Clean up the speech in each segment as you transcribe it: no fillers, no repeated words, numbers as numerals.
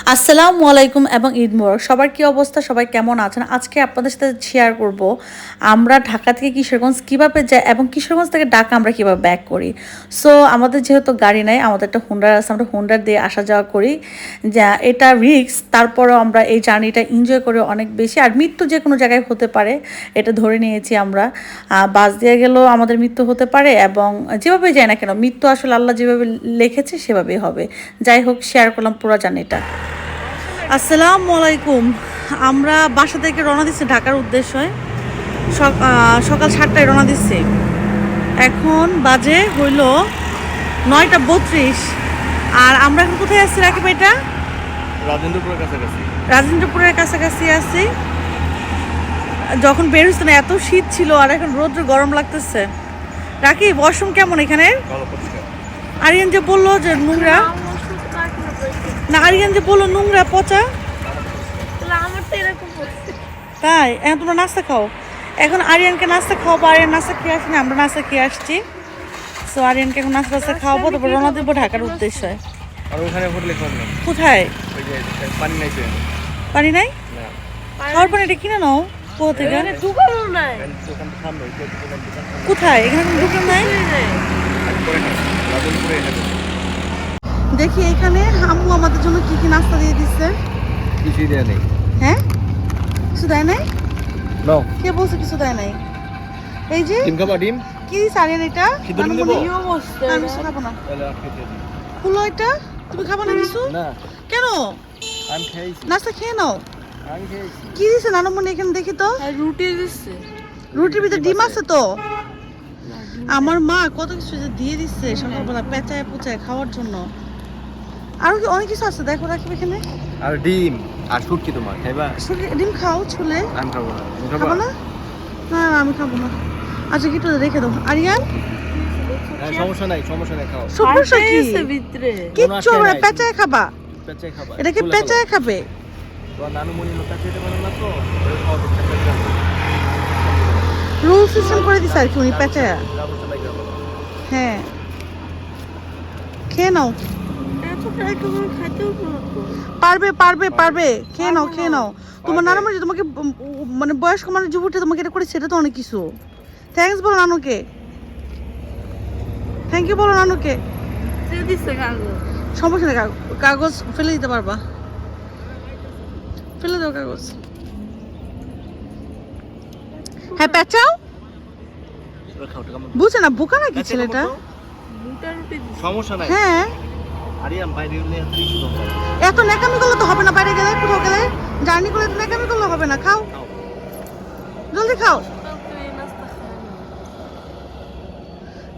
আসসালামু আলাইকুম এবং ঈদ মোবারক। সবার কি অবস্থা, সবাই কেমন আছেন? আজকে আপনাদের সাথে শেয়ার করব আমরা ঢাকা থেকে কিশোরগঞ্জ কীভাবে যাই এবং কিশোরগঞ্জ থেকে ঢাকা আমরা কীভাবে ব্যাক করি। সো আমাদের যেহেতু গাড়ি নাই, আমাদের একটা হুন্ডার আছে, আমরা হুন্ডার দিয়ে আসা যাওয়া করি। যা এটা রিস্ক, তারপরেও আমরা এই জার্নিটা এনজয় করি অনেক বেশি। আর মৃত্যু যে কোনো জায়গায় হতে পারে, এটা ধরে নিয়েছি আমরা। বাস দিয়ে গেলেও আমাদের মৃত্যু হতে পারে, এবং যেভাবে যাই না কেন মৃত্যু আসলে আল্লাহ যেভাবে লিখেছে সেভাবেই হবে। যাই হোক, শেয়ার করলাম পুরো জার্নিটা। আসসালামু আলাইকুম। আমরা বাসা থেকে রওনা দিচ্ছি ঢাকার উদ্দেশ্যে। সকাল 7টায় রওনা দিচ্ছি। এখন বাজে হইল 9:32। আর আমরা এখন কোথায় আসছি রাকিব? এটা রাজেন্দ্রপুরের কাছাকাছি আছি। যখন বের হচ্ছে না এত শীত ছিল, আর এখন রোদ্র গরম লাগতেছে। রাকিব, ওয়াশরুম কেমন এখানে? আরিয়ান যে বললো যে নোংরা, না আরিয়ান যে বললো নোংরা পচা, তাই এখন তোমরা নাস্তা খাও। এখন আরিয়ানকে নাস্তা খাওয়াবো। আরিয়ান নাস্তা খেয়ে আসি না, আমরা নাস্তা খেয়ে আসছি। সো আরিয়ানকে এখন নাস্তা খাওয়াবো, তারপর রওনা দেবো ঢাকার উদ্দেশ্যে। কোথায় পানি নাই? খাওয়ার পানিটা কিনে নাও কোথা থেকে? কোথায়? এখানে কোনো দোকান নাই। দেখি এখানে আম্মু আমাদের জন্য কি কি নাস্তা দিয়ে দিচ্ছে। কিছুই দেয় নেই। হ্যাঁ, কিছু দেয় নাই? কে বলছে কিছু দেয় নাই? এই যে ডিম খাবা? ডিম কি সারিয়ান? এটা আমি কিছু খাবো না। খুলো এটা। তুমি খাবো না কিছু? না। কেন? আমি খেয়েছি। নাস্তা খেয়ে নাও। আমি খেয়েছি। কি দিছে নানমনি এখানে দেখি তো? রুটি দিচ্ছে। রুটির ভিতরে ডিম আছে তো? আমার মা কত কিছু যে দিয়ে দিচ্ছে সকালবেলা পেঁচায় পুচায় খাওয়ার জন্য। আরো কি অনেক কিছু আছে, দেখো রাখিব এখানে। আর ডিম আর শুটকি তোমার খাইবা? ডিম খাও ছুলে। আমি খাবো না। তুমি খাবো খাবা? না? না না, আমি খাবো না। আচ্ছা, কি রেখে দাও আরিয়ান। হ্যাঁ, সমস্যা নাই খাও। সমস্যা কি? ভিতরে কিচ্ছু হবে না, পেঁচায় খাবা। পেঁচাই খাবা? এটা কি পেঁচায় খাবে? তোমার নানু মনি লোক পেঁচাইতে পারে না তো, ওরে খাও তো পেঁচাই। রুল সিস্টেম করে দিছে আর কি উনি পেঁচায়। হ্যাঁ, খেয়ে নাও। পারবে পারবে পারবে, খেয়ে নাও খেয়ে নাও। তোমার নানু যে তোমাকে মানে বয়স্ক মানুষ যে উঠে তোমাকে এটা করে, সেটা তো অনেক কিছু। থ্যাঙ্কস বলো নানুকে, থ্যাংক ইউ বলো নানুকে। সমস্যা নেই, কাগজ ফেলে দিতে পারবা, ফেলে দাও কাগজ। হ্যাঁ, পেঁচাও। বুঝছে না, বোকা নাকি ছেলেটা? সমস্যা নাই। হ্যাঁ, আরিয়াম বাইরে গেলে এত ন্যাকামি করলে তো হবে না। বাইরে গেলে, কোথাও গেলে জার্নি করলে তো ন্যাকামি করলে হবে না। খাও, জলদি খাও।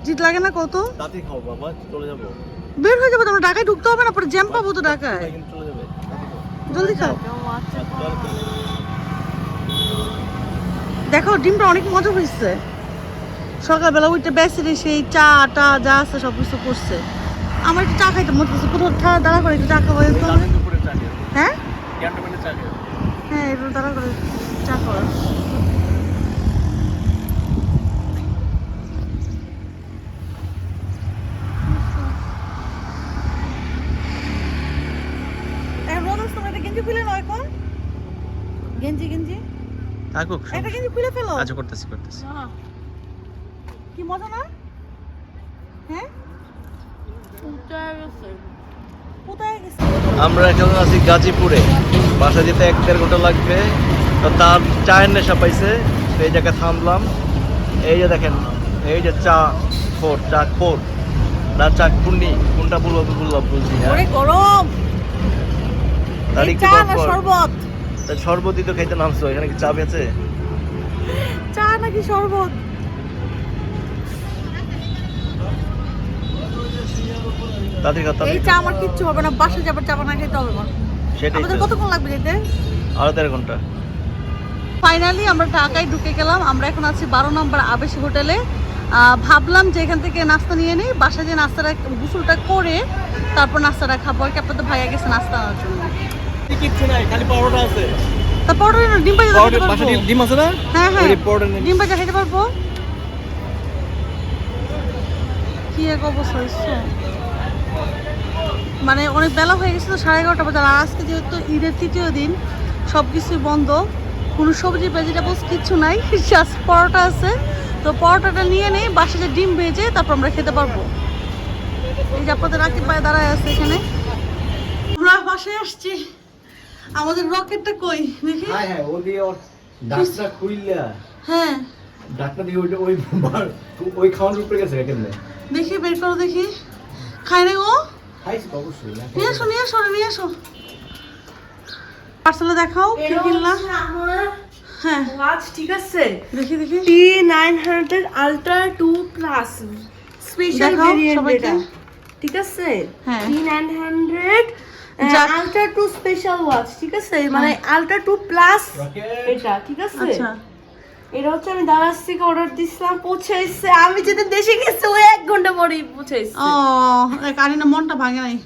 জিত লাগে না কত? তাতে খাও বাবা, চলে যাবো। বের হয়ে যাবো, তোমরা ঢাকায় ঢুকতে হবে না, পরে জ্যাম পাবো তো ঢাকায়। চলে যাবে। জলদি খাও। দেখো ডিমটা অনেক মজা হয়েছে। সকালবেলা উঠে বেসে সেই চা টা যা আছে সব কিছু করছে। আমার একটু চা খাইতে মনে করছে, কোথাও দাঁড়া করে একটু চা খাওয়া। হ্যাঁ হ্যাঁ, একটু দাঁড়া করে চা খাওয়া। গেঞ্জি খুলে নাও এখন। গেঞ্জি গেঞ্জি থাকুক। একটা গেঞ্জি খুলে ফেলো। আচ্ছা, করতেছি। কি মজা না? হ্যাঁ, কোথায় গেছে? আমরা এখন আছি গাজীপুরে। বাসা যেতে 1-1.5 ঘন্টা লাগবে। তো তার চায়ের নেশা পাইছে, সেই জায়গায় থামলাম। এই যে দেখেন, এই যে চা খোর না চা কুন্ডি, কোনটা বুঝছি না। গরম চা না শরবত? শরবতই তো খাইতে নামছো, এখানে কি চা বেচে? চা নাকি শরবত? এই চা আমার কিচ্ছু হবে না, বাসা যাবার চা না খেতে হবে না। আমাদের কতক্ষণ লাগবে যেতে? 1.5 ঘন্টা। ফাইনালি আমরা ঢাকায় ঢুকে গেলাম। আমরা এখন আছি 12 নম্বর আবেশি হোটেলে। ভাবলাম যে এখান থেকে নাস্তা নিয়ে নিই, বাসা যে নাস্তাটা গোসলটা করে তারপর নাস্তাটা খাবো আর কি। আপনাদের ভাইয়া গেছে নাস্তা আনার জন্য। কিচ্ছু নাই, খালি পাউডার আছে। তারপর ডিম ভাজা খেতে পারবো? ডিম আছে না? হ্যাঁ হ্যাঁ, ডিম ভাজা খেতে পারবো। কি এক অবস্থা হচ্ছে। মানে অনেক বেলা হয়ে গেছে তো 11:30 বাজে। আর আজকে যেহেতু ঈদের তৃতীয় দিন, সব কিছুই বন্ধ, কোনো সবজি ভেজিটেবলস কিচ্ছু নাই, জাস্ট পরোটা আছে। তো পরোটাটা নিয়ে নেই, বাসায় যে ডিম ভেজে তারপর আমরা খেতে পারবো। এই যে আপনাদের রাকিব ভাই দাঁড়ায় আছে এখানে। আমরা বাসায় আসছি, আমাদের রকেটটা কই দেখি। হ্যাঁ হ্যাঁ, ও দিয়ে ওর ডাকটা খুইলা, হ্যাঁ ডাকটা দিয়ে ওই খাওয়ানোর উপরে গেছে কেমনে? দেখি, বের করো দেখি। খাই নাই ও? খাইছি তো অবশ্যই। নিয়ে আসো নিয়ে আসো নিয়ে আসো, পার্সেলে দেখাও কি কিনলা। হ্যাঁ ওয়াচ ঠিক আছে, দেখি দেখি T900 Ultra 2 Plus স্পেশাল দেখাও ভেরিয়েন্ট সবাইকে। এটা, ঠিক আছে। হ্যাঁ। T900 যাক। Ultra 2 স্পেশাল ওয়াচ, ঠিক আছে, মানে Ultra 2 Plus রকেট। এটা, ঠিক আছে। আচ্ছা এটা হচ্ছে আমি দারাজ থেকে অর্ডার দিছিলাম, পৌঁছাইছে, আমি যেদিন দেশে গেছি ওই 1 ঘন্টা পরেই পৌঁছাইছে। ও কারিনা মনটা ভাঙে নাই।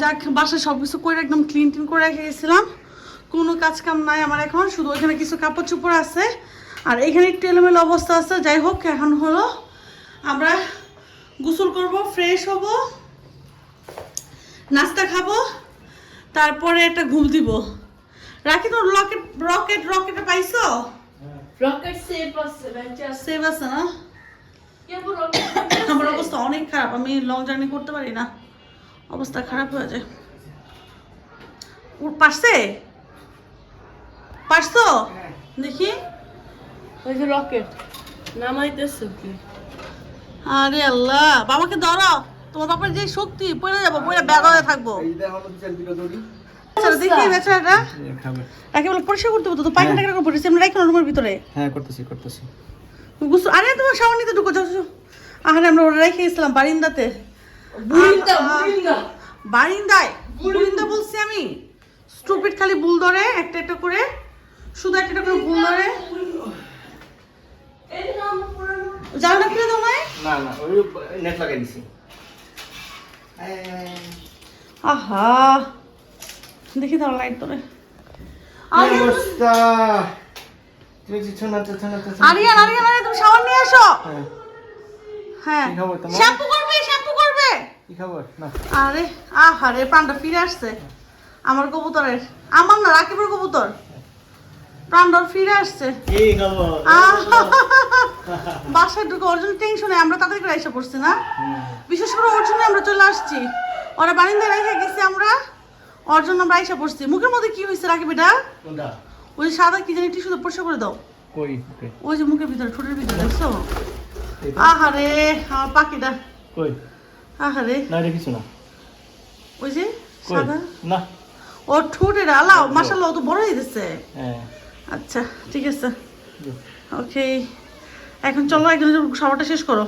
যাক, বাসায় সবকিছু করে একদম ক্লিন টিন করে রেখে গেছিলাম, কোনো কাজ কাম নাই আমার এখন, শুধু ওইখানে কিছু কাপড় চোপড় আছে আর এখানে একটু এলোমেলো অবস্থা আছে। যাই হোক, এখন হলো আমরা গোসল করব, ফ্রেশ হব, নাস্তা খাবো, তারপরে একটা ঘুম দিব। রাখি তো রকেট রকেট রকেটটা পাইছো? রকেট সেফ আছে, বেঁচে আছে। সেভ আছে না? কেবল রকেট আমার অবস্থা অনেক খারাপ, আমি লং জার্নি করতে পারি না, অবস্থা খারাপ হয়ে যায়। পারছে? পারছো? দেখি। ওই যে রকেট নামাইতেছে কি। আরে আল্লাহ, বাবাকে ধরো, তোমার বাবার যে শক্তি, পড়ে যাবো, পড়ে ব্যাগ হয়ে থাকবো। এই দেখো তো চাল দিকে দড়ি। আচ্ছা দেখি বেচারাটা খাবে। একেবারে পরিষ্কার করতে হতো তো, পায়খানা টাকা করে পড়েছে, আমরা রাখি না রুমের ভিতরে। হ্যাঁ করতেছি। গুছু, আরে তোমার সামনে নিতে ঢুকো, যাও যাও। আরে আমরা ওরা রেখে গেছিলাম বারিন্দাতে। বুড়িন্দা বারিন্দায় বুলিন্দা বলছি আমি, স্টুপিড খালি ভুল ধরে একটা একটা করে, শুধু একটা করে ভুল ধরে। এই নাম পুরানো জানলা খুলে দাও নাই? না ওই নেট লাগাই দিছি। আহা, দেখি দাও লাইট ধরে। কি অবস্থা? তুমি কিছু না। আরিয়ান আরিয়ান আরিয়ান, তুমি শাওয়ার নিয়ে আসো। হ্যাঁ, হ্যাঁ, কি খবর তোমার? শ্যাম্পু করবে শ্যাম্পু করবে। কি খবর? না আরে আহারে, প্রাণটা ফিরে আসছে আমার কবুতরের, আমার না রাকিবের কবুতর, প্রাণটা ফিরে আসছে। কি খবর? বাসায় ঢুকে ওর জন্য টেনশনে আমরা তাড়াতাড়ি করে এসে পড়ছি না, বিশেষ করে ওর জন্য আমরা চলে আসছি, ওরা বারিন্দায় রেখে গেছি আমরা, ওর জন্য আমরা এসে পড়ছি। মুখের মধ্যে কি হয়েছে রাকিব এটা? কোনটা? ওই সাদা কি জানি টিস্যু পরিষ্কার করে দাও, কই? ওকে। ওই যে মুখের ভিতরে, ঠোঁটের ভিতরে, দেখছো? এইটা? আহারে আমার পাখিটা, কই? আহারে না এটা কিছু না। ওই যে কই? সাদা, না। ওর ঠোঁটের আলাও, মাশাআল্লাহ ও তো বড় হয়ে গেছে। হ্যাঁ। আচ্ছা ঠিক আছে, ওকে, এখন চলো একজন খাবারটা শেষ করো।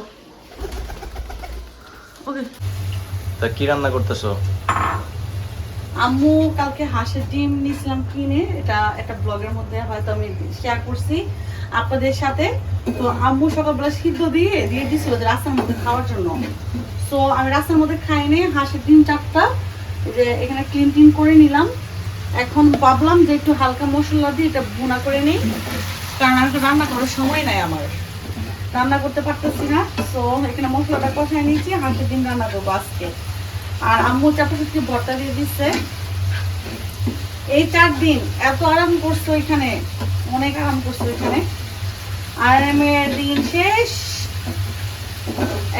ওকে। তা কি রান্না করতেছো? আম্মু কালকে হাঁসের ডিম নিয়েছিলাম কিনে, এটা একটা ব্লগের মধ্যে হয়তো আমি শেয়ার করছি আপনাদের সাথে। তো আম্মু সকালবেলা সিদ্ধ দিয়ে দিয়েছিল যে রাস্তার মধ্যে খাওয়ার জন্য। তো আমি রাস্তার মধ্যে খাইনি, হাঁসের ডিম 4টা যে এখানে ক্লিন টিন করে নিলাম। এখন ভাবলাম যে একটু হালকা মশলা দিয়ে এটা ভুনা করে নিই, কারণ আমি তো রান্না করার সময় নাই, আমার রান্না করতে পারতেছি না। তো এখানে মশলাটা কষায় নিয়েছি, হাঁসের ডিম রান্না করবো আজকে। আর আম্মু চাপাচুপি ভর্তা দিয়ে দিচ্ছে। এই 4 দিন এত আরাম করছো এখানে, অনেক আরাম করছো এখানে, আরামের দিন শেষ।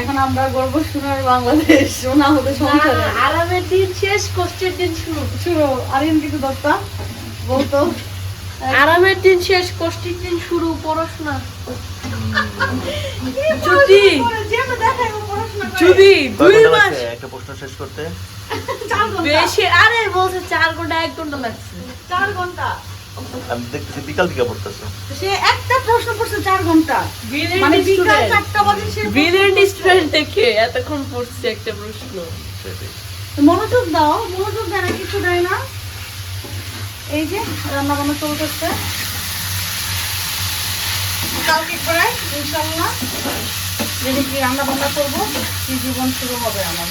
এখন আমরা গর্ব সোনার বাংলাদেশ, সোনা হতে সংসারে আরামের দিন শেষ, কষ্টের দিন শুরু। শুরু। আরিয়ান কিছু দত্তা বলতো, আরামের দিন শেষ, কষ্টের দিন শুরু, পড়াশোনা। যদি যদি 2 মাস একটা প্রশ্ন শেষ করতে 4 ঘন্টা, বেশি, আরে বলছে 4 ঘন্টা 1 ঘন্টা লাগছে। 4 ঘন্টা আমি দেখতেছি বিকাল থেকে পড়তেছো। সে একটা প্রশ্ন করছে 4 ঘন্টা, মানে বিকাল 4টা বাজে সে ব্রিলিয়েন্ট স্টুডেন্ট দেখে এতক্ষণ পড়ছে একটা প্রশ্ন। মনোযোগ দাও, মনোযোগ দেয় না, কিছু দেয় না। এই যে রান্না বান্না চলতেছে, কালকে করাই ইনশাল্লাহ যেদিন কি রান্না বান্না করবো, কি জীবন শুরু হবে আমার।